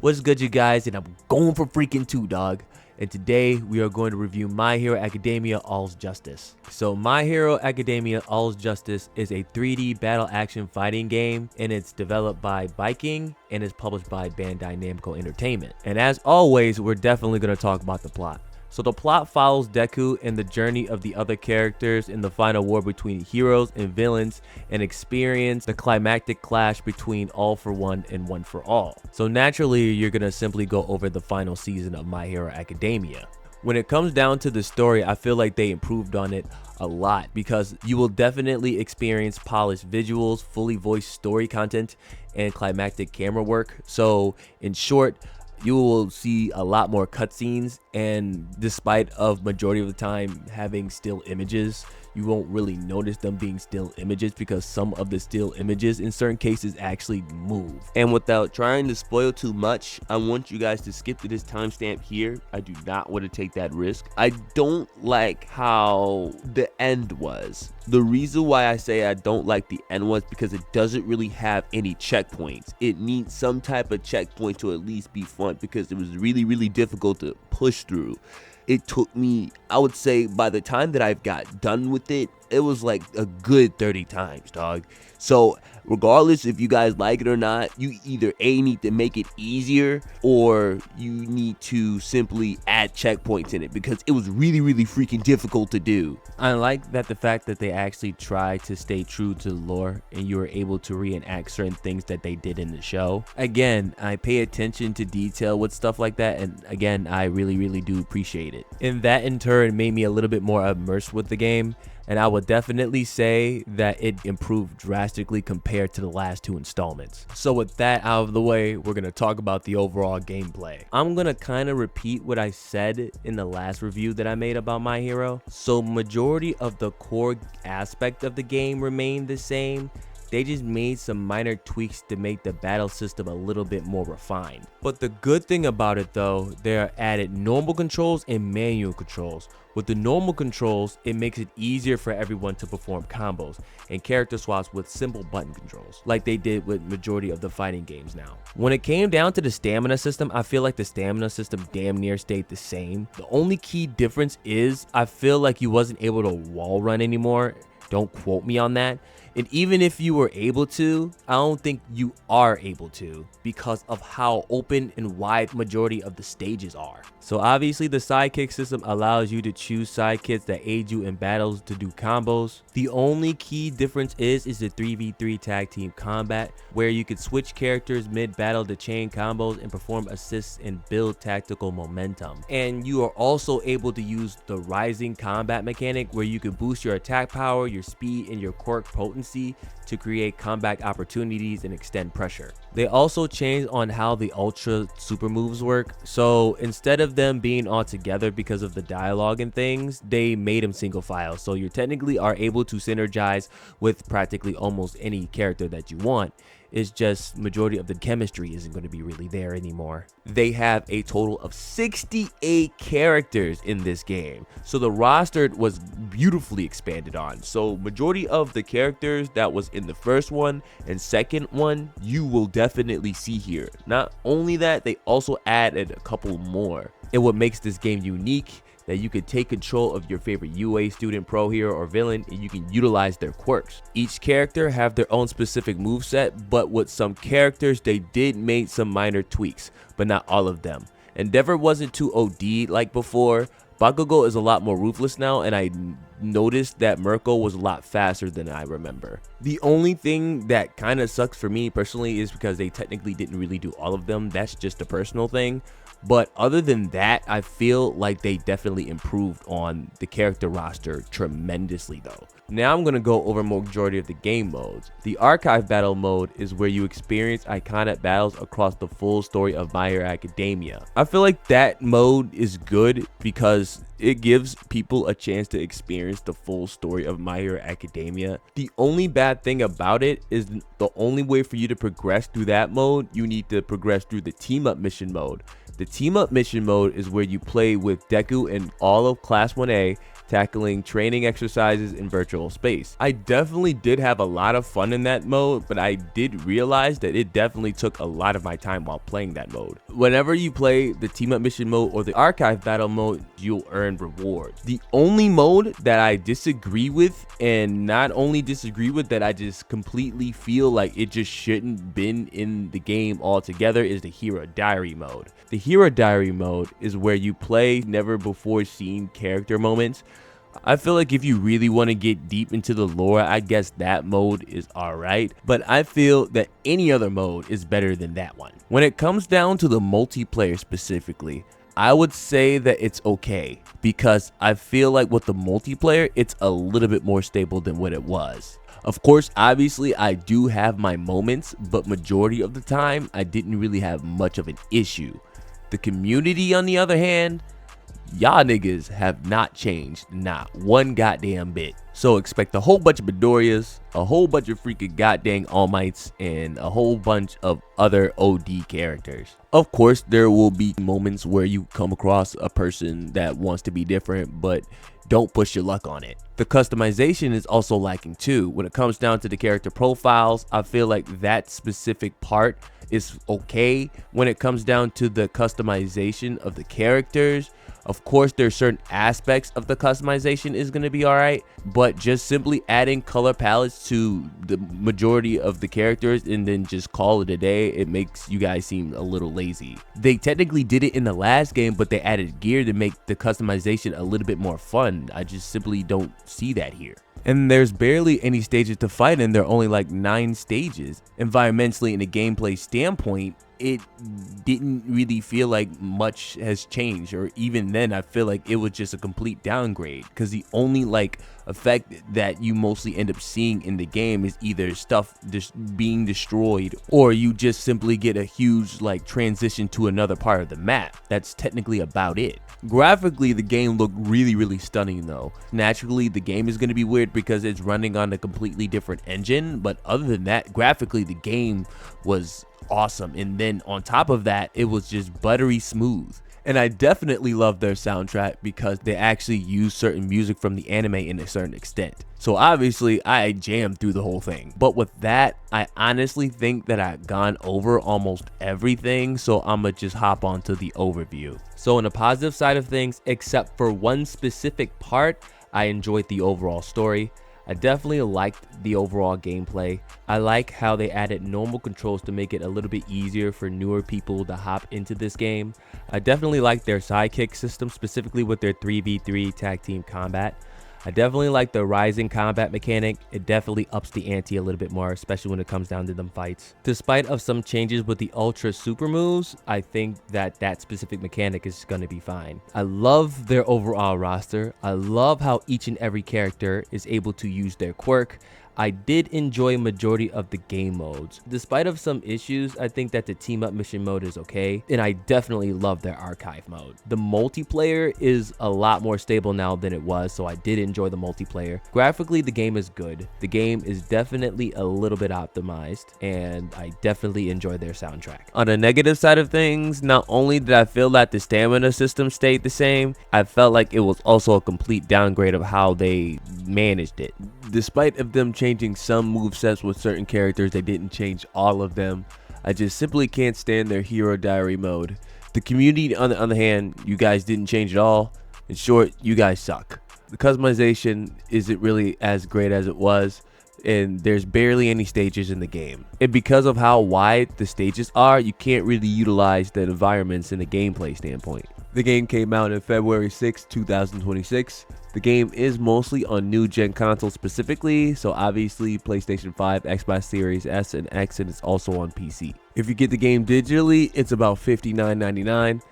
What's good, you guys? And I'm going for freaking 2, dog. And today we are going to review My Hero Academia All's Justice. So My Hero Academia All's Justice is a 3D battle action fighting game, and it's developed by Viking and is published by Bandai Namco Entertainment. And as always, we're definitely going to talk about the plot. So the plot follows Deku and the journey of the other characters in the final war between heroes and villains, and experience the climactic clash between All for One and One for All. So naturally, you're gonna simply go over the final season of My Hero Academia. When it comes down to the story, I feel like they improved on it a lot, because you will definitely experience polished visuals, fully voiced story content, and climactic camera work. So in short, you will see a lot more cutscenes, and despite of majority of the time having still images, you won't really notice them being still images because some of the still images in certain cases actually move. And without trying to spoil too much, I want you guys to skip to this timestamp here. I do not want to take that risk. I don't like how the end was. The reason why I say I don't like the end was because it doesn't really have any checkpoints. It needs some type of checkpoint to at least be fun, because it was really difficult to push through. It took me, I would say, by the time that I've got done with it, it was like a good 30 times, dog. So regardless if you guys like it or not, you either A, need to make it easier, or you need to simply add checkpoints in it, because it was really freaking difficult to do. I like that the fact that they actually try to stay true to the lore, and you were able to reenact certain things that they did in the show. Again, I pay attention to detail with stuff like that, and again, I really do appreciate it. And that in turn made me a little bit more immersed with the game, and I would definitely say that it improved drastically compared to the last 2 installments. So with that out of the way, we're going to talk about the overall gameplay. I'm going to kind of repeat what I said in the last review that I made about My Hero. So majority of the core aspect of the game remained the same. They just made some minor tweaks to make the battle system a little bit more refined. But the good thing about it though, there are added normal controls and manual controls. With the normal controls, it makes it easier for everyone to perform combos and character swaps with simple button controls, like they did with majority of the fighting games now. When it came down to the stamina system, I feel like the stamina system damn near stayed the same. The only key difference is I feel like you wasn't able to wall run anymore. Don't quote me on that. And even if you were able to, I don't think you are able to, because of how open and wide majority of the stages are. So obviously the sidekick system allows you to choose sidekicks that aid you in battles to do combos. The only key difference is the 3v3 tag team combat, where you could switch characters mid-battle to chain combos and perform assists and build tactical momentum. And you are also able to use the rising combat mechanic, where you can boost your attack power, your speed, and your quirk potency to create combat opportunities and extend pressure. They also changed on how the ultra super moves work. So instead of them being all together because of the dialogue and things, they made them single file. So you technically are able to synergize with practically almost any character that you want. It's just majority of the chemistry isn't going to be really there anymore. They have a total of 68 characters in this game, so the roster was beautifully expanded on. So majority of the characters that was in the first one and second one, you will definitely see here. Not only that, they also added a couple more. And what makes this game unique, that you could take control of your favorite UA student, pro hero, or villain, and you can utilize their quirks. Each character have their own specific moveset, but with some characters they did make some minor tweaks, but not all of them. Endeavor wasn't too OD like before. Bakugo is a lot more ruthless now, and I noticed that Mirko was a lot faster than I remember. The only thing that kind of sucks for me personally is because they technically didn't really do all of them. That's just a personal thing. But other than that, I feel like they definitely improved on the character roster tremendously though. Now I'm going to go over majority of the game modes. The archive battle mode is where you experience iconic battles across the full story of My Hero Academia. I feel like that mode is good because it gives people a chance to experience the full story of My Hero Academia. The only bad thing about it is the only way for you to progress through that mode, you need to progress through the team up mission mode. The team up mission mode is where you play with Deku and all of Class 1A tackling training exercises in virtual space. I definitely did have a lot of fun in that mode, but I did realize that it definitely took a lot of my time while playing that mode. Whenever you play the team up mission mode or the archive battle mode, you'll earn rewards. The only mode that I disagree with, and not only disagree with, that I just completely feel like it just shouldn't been in the game altogether, is the Hero Diary mode. The Hero Diary mode is where you play never before seen character moments. I feel like if you really want to get deep into the lore, I guess that mode is alright, but I feel that any other mode is better than that one. When it comes down to the multiplayer specifically, I would say that it's okay, because I feel like with the multiplayer, it's a little bit more stable than what it was. Of course, obviously, I do have my moments, but majority of the time, I didn't really have much of an issue. The community, on the other hand, y'all niggas have not changed, not one goddamn bit. So expect a whole bunch of Midoriyas, a whole bunch of freaking goddamn All Mights, and a whole bunch of other OD characters. Of course, there will be moments where you come across a person that wants to be different, but don't push your luck on it. The customization is also lacking too. When it comes down to the character profiles, I feel like that specific part is okay. When it comes down to the customization of the characters, of course, there's certain aspects of the customization is going to be alright, but just simply adding color palettes to the majority of the characters and then just call it a day, it makes you guys seem a little lazy. They technically did it in the last game, but they added gear to make the customization a little bit more fun. I just simply don't see that here. And there's barely any stages to fight in. There are only like 9 stages. Environmentally, in a gameplay standpoint, it didn't really feel like much has changed, or even then I feel like it was just a complete downgrade, because the only like effect that you mostly end up seeing in the game is either stuff just being destroyed, or you just simply get a huge like transition to another part of the map. That's technically about it. Graphically, the game looked really stunning though. Naturally, the game is going to be weird because it's running on a completely different engine, but other than that, graphically the game was awesome. And then on top of that, it was just buttery smooth. And I definitely love their soundtrack because they actually use certain music from the anime in a certain extent. So obviously I jammed through the whole thing. But with that, I honestly think that I've gone over almost everything, so I'ma just hop on to the overview. So on the positive side of things, except for one specific part, I enjoyed the overall story. I definitely liked the overall gameplay. I like how they added normal controls to make it a little bit easier for newer people to hop into this game. I definitely like their sidekick system, specifically with their 3v3 tag team combat. I definitely like the rising combat mechanic. It definitely ups the ante a little bit more, especially when it comes down to them fights. Despite of some changes with the ultra super moves, I think that that specific mechanic is going to be fine. I love their overall roster. I love how each and every character is able to use their quirk. I did enjoy majority of the game modes. Despite of some issues, I think that the team up mission mode is okay, and I definitely love their archive mode. The multiplayer is a lot more stable now than it was, so I did enjoy the multiplayer. Graphically, the game is good. The game is definitely a little bit optimized, and I definitely enjoy their soundtrack. On the negative side of things, not only did I feel that the stamina system stayed the same, I felt like it was also a complete downgrade of how they managed it. Despite of them changing some movesets with certain characters, they didn't change all of them. I just simply can't stand their Hero Diary mode. The community, on the other hand, you guys didn't change at all. In short, you guys suck. The customization isn't really as great as it was, and there's barely any stages in the game. And because of how wide the stages are, you can't really utilize the environments in a gameplay standpoint. The game came out on February 6, 2026. The game is mostly on new gen consoles specifically, so obviously PlayStation 5, Xbox Series S and X, and it's also on PC. If you get the game digitally, it's about $59.99.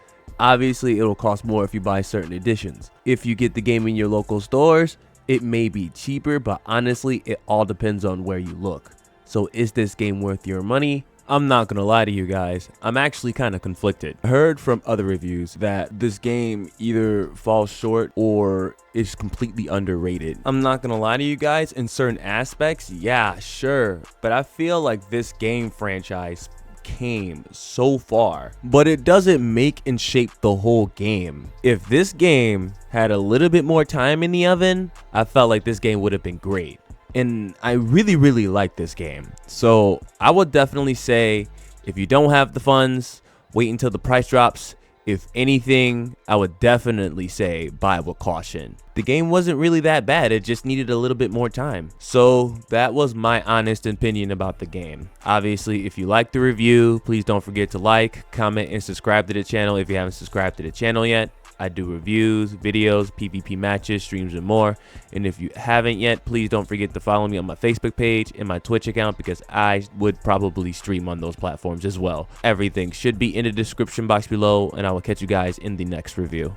Obviously, it'll cost more if you buy certain editions. If you get the game in your local stores, it may be cheaper, but honestly, it all depends on where you look. So is this game worth your money? I'm not gonna lie to you guys, I'm actually kind of conflicted. I heard from other reviews that this game either falls short or is completely underrated. I'm not gonna lie to you guys, in certain aspects, yeah, sure, but I feel like this game franchise came so far, but it doesn't make and shape the whole game. If this game had a little bit more time in the oven, I felt like this game would have been great. And I really like this game. So I would definitely say, if you don't have the funds, wait until the price drops. If anything, I would definitely say buy with caution. The game wasn't really that bad, it just needed a little bit more time. So that was my honest opinion about the game. Obviously, if you liked the review, please don't forget to like, comment, and subscribe to the channel if you haven't subscribed to the channel yet. I do reviews, videos, PvP matches, streams, and more. And if you haven't yet, please don't forget to follow me on my Facebook page and my Twitch account, because I would probably stream on those platforms as well. Everything should be in the description box below, and I will catch you guys in the next review.